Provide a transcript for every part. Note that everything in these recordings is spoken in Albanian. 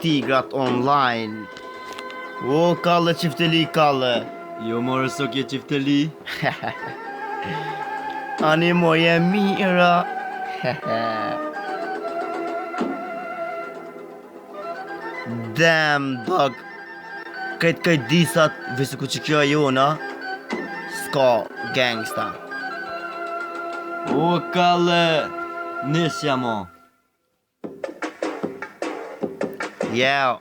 Tigrat online. O, kalle qifteli kalle. Jo more sokje qifteli. Ani moje mira. Damn dog. Këtë disat visi ku që kjo e jona. Ska gangsta. O kalle, nisja mo. Yeah.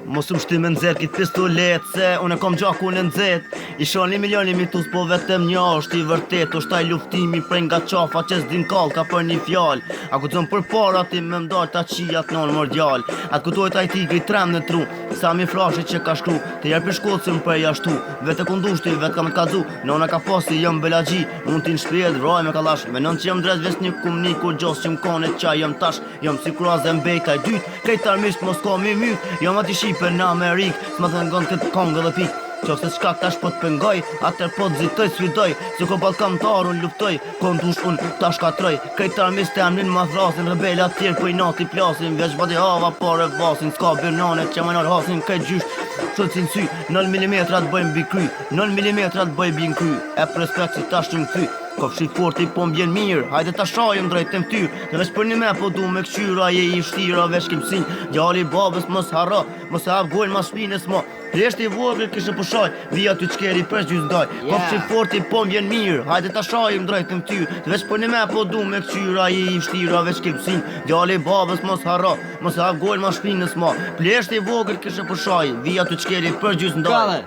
Mos më shty me nëzet kitë pistolet, se unë e kom gjaku në nëzet. I shon 1 milion mitus, po vetëm një është i vërtet. O shtaj luftimi prej nga qafa që s'din kalka për një fjall. A ku të zëmë për para ti me mdar ta qijat non mordjall. A të kutojt a i tigri trem në tru, sa mi flashit që ka shkru. Të jarë për shkocim për jashtu, vete kundushti, vetë ka me kazu. Nona ka pasi jëm belagji, unë tin shpjet vraj me kalash. Menon që jëm dres ves një kumni, kur gjos që m'kone qaj jëm tash. Jëm si kruaz e mbejta i dyt, krejt armisht mos ka mi myt. Jëm ati shipe në Amerik, s'ma të ngon këtë kongë dhe pik. Qofse s'ka tash po t'pengoj, atër po t'zitoj sfidoj. Se ko balkamtar unë luftoj, kondush unë ta shkatroj. Krejt armisht e amnin ma thrasin, rebela tjerë po i nati plasin. Veç bati hava pare vasin, s'ka birnane që më nërë hasin. Krejt gjysht, sot si n'sy, 0 mm të bëjmë bi kry, 0 mm të bëjmë bi n'kry. E për respekt si tash që m'thy, kofshit forti po m'bjen mirë. Hajde ta shajëm drejt të mtyr, dhe veç për një me po du me këqyra. Je i shtira veç kim sin, djali babës mos harra, mos e hap gojnë mas shpines mo. Reshti vogël kishë pushoj, vija ty qkeri për gjysdoj. Kofshit forti po m'bjen mirë, hajde ta shajëm drejt të mtyr, dhe veç për një me po du me këqyra. Je i shtira veç kim sin, djali babës mos harra, mos e hap gojnë mas shpines mo. Reshti vogël kishë pushoj, vija ty qkeri për gjysdoj. Kalle.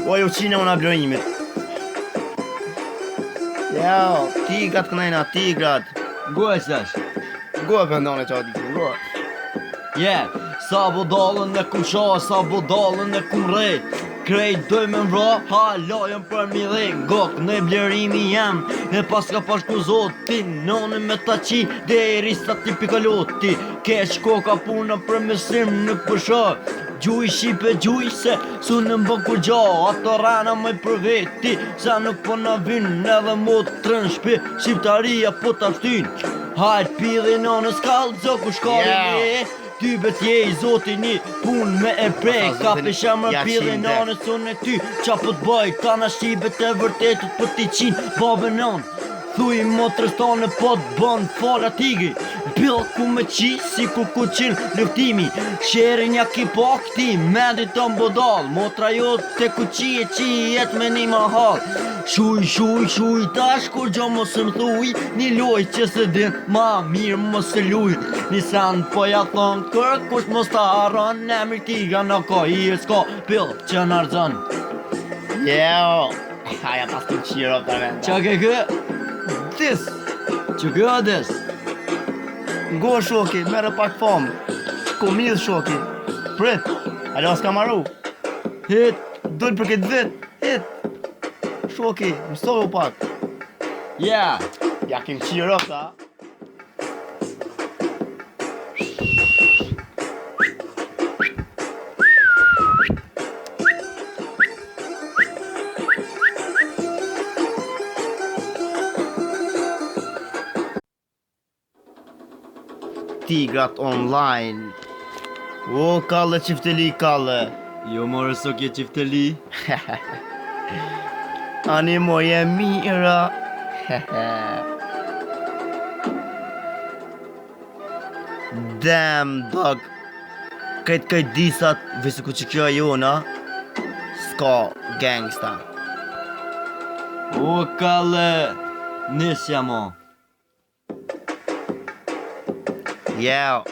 Oj u qine unë ablojimit. Jo, tigrat kënajna, tigrat. Gojqesh. Goja pëndone qa dikin, goja. Yeah, sa budallën e kum sha, sa budallën e kum rej. Krejt doj me mra, halajën për mi dhe. Gok në blerimi jam, e pas ka pashku zotin. Noni me ta qi, dhe i rista ti pikaloti. Keq koka puna për mesim në pësha. Gjuj shipe gjuj se su në mbën kur gja. Ato rana me për veti, sa nuk po në vin. Edhe mot të në shpi, shqiptaria po të avstin. Hajt pidhin në skallë, zoku shkallin e. Ty bet je i zoti një pun me e prej. Ka pesha më pidhin në son e ty. Qa po të bëj, ka në shqibet e vërtetut për t'i qin babë non. Thuj motrës tonë po të bën fala tigri. Bil ku me qi si ku qin luftimi. Shere një kipak ti mendit të mbodal. Motra jo te ku qi jet me një mahal. Shuj tash kur gjo mos më thuj. Një loj që se din ma mirë mos se luj. Nisan po ja thonë kër kush mos ta haron. Në emri tiga në ka i s'ka bil që në arzën. Jo, haja pas të qiro për me. Qa ke kë? This, Që kë adës? ngo shoki, mere pak fam. Komidh shoki. Prit, alo s'ka maru. Hit. Dull për këtë vit, hit. Shoki, mësohu pak. Yeah. Ja kem qiro ta. Tigrat online. O, kalle qifteli kalle. Jo more sokje qifteli. Ani moje mira. Damn dog. Këtë disat visi ku që kjo e jona. Ska gangsta. O kalle, nisja mo. Yeah.